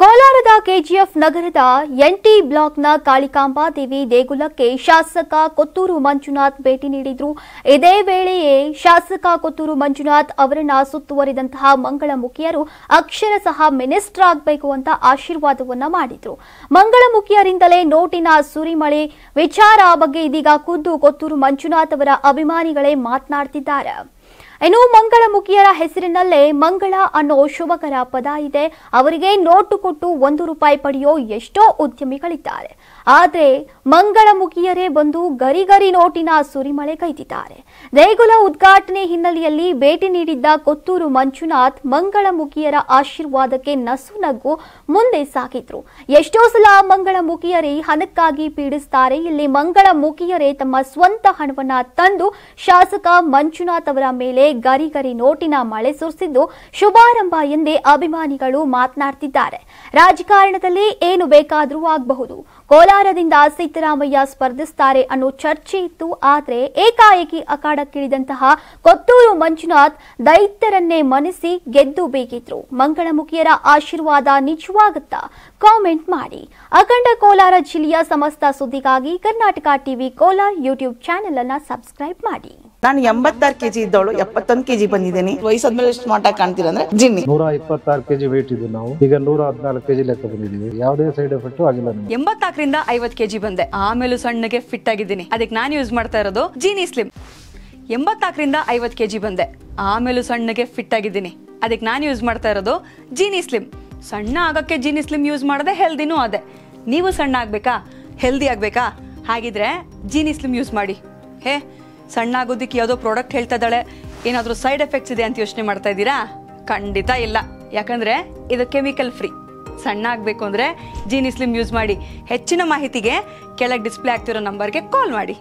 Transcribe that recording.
ಕೋಲಾರದ ಕೆಜಿಎಫ್ ನಗರದ ಎನ್ಟಿ ಬ್ಲಾಕ್ನ ಕಾಳಿಕಾಂಬಾ ದೇವಿ ದೇಗುಲಕ್ಕೆ ಶಾಸಕ ಕೊತ್ತೂರು ಮಂಜುನಾಥ್ ಭೇಟಿ ನೀಡಿದ್ರು. ಇದೇ ವೇಳೆಯೇ ಶಾಸಕ ಕೊತ್ತೂರು ಮಂಜುನಾಥ್ ಅವರನ್ನ ಸುತ್ತುವರಿದಂತಹ ಮಂಗಳಮುಖಿಯರು ಅಕ್ಷರಶಃ ಮಿನಿಸ್ಟರ್ ಆಗಬೇಕು ಅಂತ ಆಶೀರ್ವಾದವನ್ನ ಮಾಡಿದ್ರು. ಮಂಗಳಮುಖಿಯರಿಂದಲೇ ನೋಟಿನ ಸುರಿಮಳೆ ವಿಚಾರ ಬಗ್ಗೆ ಇದೀಗ ಖುದ್ದು ಕೊತ್ತೂರು ಮಂಜುನಾಥ್ ಅವರ ಅಭಿಮಾನಿಗಳೇ ಮಾತನಾಡ್ತಿದ್ದಾರೆ. ಇನ್ನು ಮಂಗಳಮುಖಿಯರ ಹೆಸರಿನಲ್ಲೇ ಮಂಗಳ ಅನ್ನೋ ಶುಭಕರ ಪದ ಇದೆ. ಅವರಿಗೆ ನೋಟು ಕೊಟ್ಟು ₹1 ಪಡೆಯೋ ಎಷ್ಟೋ ಉದ್ಯಮಿಗಳಿದ್ದಾರೆ. ಆದರೆ ಮಂಗಳಮುಖಿಯರೇ ಬಂದು ಗರಿ ನೋಟಿನ ಸುರಿಮಳೆ ಕೈದಿದ್ದಾರೆ. ದೇಗುಲ ಉದ್ಘಾಟನೆ ಹಿನ್ನೆಲೆಯಲ್ಲಿ ಭೇಟಿ ನೀಡಿದ್ದ ಕೊತ್ತೂರು ಮಂಜುನಾಥ್ ಮಂಗಳಮುಖಿಯರ ಆಶೀರ್ವಾದಕ್ಕೆ ನಸುನಗ್ಗು ಮುಂದೆ ಸಾಗಿದ್ರು. ಎಷ್ಟೋ ಸಲ ಮಂಗಳಮುಖಿಯರೇ ಹಣಕ್ಕಾಗಿ ಪೀಡಿಸ್ತಾರೆ. ಇಲ್ಲಿ ಮಂಗಳಮುಖಿಯರೇ ತಮ್ಮ ಸ್ವಂತ ಹಣವನ್ನ ತಂದು ಶಾಸಕ ಮಂಜುನಾಥ್ ಅವರ ಮೇಲೆ ಗರಿ ನೋಟಿನ ಮಳೆ ಸುರಿಸಿದ್ದು ಶುಭಾರಂಭ ಎಂದೇ ಅಭಿಮಾನಿಗಳು ಮಾತನಾಡ್ತಿದ್ದಾರೆ. ರಾಜಕಾರಣದಲ್ಲಿ ಏನು ಬೇಕಾದರೂ ಆಗಬಹುದು. ಕೋಲಾರದಿಂದ ಸಿದ್ದರಾಮಯ್ಯ ಸ್ಪರ್ಧಿಸುತ್ತಾರೆ ಅನ್ನೋ ಚರ್ಚೆ ಇತ್ತು. ಆದರೆ ಏಕಾಏಕಿ ಅಖಾಡಕ್ಕಿಳಿದಂತಹ ಕೊತ್ತೂರು ಮಂಜುನಾಥ್ ದೈತ್ಯರನ್ನೇ ಮನಿಸಿ ಗೆದ್ದು ಬೇಕಿದ್ರು. ಮಂಗಳಮುಖಿಯರ ಆಶೀರ್ವಾದ ನಿಜವಾಗುತ್ತಾ? ಕಾಮೆಂಟ್ ಮಾಡಿ. ಅಖಂಡ ಕೋಲಾರ ಜಿಲ್ಲೆಯ ಸಮಸ್ತ ಸುದ್ದಿಗಾಗಿ Karnataka TV Kolar YouTube channel ಅನ್ನು ಸಬ್ಸ್ಕ್ರೈಬ್ ಮಾಡಿ. ನಾನು 86 ಕೆಜಿ ಇದ್ದವಳು 71 ಕೆಜಿ ಬಂದಿದ್ದೀನಿ. ವಯಸ್ಸಾದ್ಮೇಲೆ ಸ್ಮಾರ್ಟ್ ಆಗಿ ಕಾಣ್ತೀರಾ ಅಂದ್ರೆ ಜಿನ್ನಿ. 126 ಕೆಜಿ ವೇಟ್ ಇದ್ದು ನಾವು ಈಗ 114 ಕೆಜಿ ಲೆಕ್ಕ ಬಂದಿದ್ದೀವಿ. ಯಾವುದೇ ಸೈಡ್ ಎಫೆಕ್ಟ್ ಆಗಿಲ್ಲ. 84ರಿಂದ 50 ಕೆಜಿ ಬಂದೆ. ಆಮೇಲೆ ಸಣ್ಣಗೆ ಫಿಟ್ ಆಗಿದ್ದೀನಿ. ಅದಕ್ಕೆ ನಾನು ಯೂಸ್ ಮಾಡ್ತಾ ಇರೋದು ಜೀನಿ ಸ್ಲಿಮ್. 84ರಿಂದ 50 ಕೆಜಿ ಬಂದೆ. ಆಮೇಲೆ ಸಣ್ಣಗೆ ಫಿಟ್ ಆಗಿದ್ದೀನಿ. ಅದಕ್ಕೆ ನಾನು ಯೂಸ್ ಮಾಡ್ತಾ ಇರೋದು ಜೀನಿ ಸ್ಲಿಮ್. ಸಣ್ಣ ಆಗಕ್ಕೆ ಜೀನಿ ಸ್ಲಿಮ್ ಯೂಸ್ ಮಾಡದೆ ಹೆಲ್ದಿನೂ ಅದೇ. ನೀವು ಸಣ್ಣ ಆಗ್ಬೇಕಾ, ಹೆಲ್ದಿ ಆಗ್ಬೇಕಾ? ಹಾಗಿದ್ರೆ ಜೀನಿ ಸ್ಲಿಮ್ ಯೂಸ್ ಮಾಡಿ. ಸಣ್ಣ ಆಗೋದಕ್ಕೆ ಯಾವುದೋ ಪ್ರಾಡಕ್ಟ್ ಹೇಳ್ತಾ ಇದ್ದಾಳೆ, ಏನಾದರೂ ಸೈಡ್ ಎಫೆಕ್ಟ್ಸ್ ಇದೆ ಅಂತ ಯೋಚನೆ ಮಾಡ್ತಾ ಇದ್ದೀರಾ? ಖಂಡಿತ ಇಲ್ಲ. ಯಾಕಂದ್ರೆ ಇದು ಕೆಮಿಕಲ್ ಫ್ರೀ. ಸಣ್ಣ ಆಗಬೇಕು ಅಂದ್ರೆ ಜೀನಿ ಸ್ಲಿಮ್ ಯೂಸ್ ಮಾಡಿ. ಹೆಚ್ಚಿನ ಮಾಹಿತಿಗೆ ಕೆಳಗೆ ಡಿಸ್ಪ್ಲೇ ಆಗ್ತಿರೋ ನಂಬರ್ಗೆ ಕಾಲ್ ಮಾಡಿ.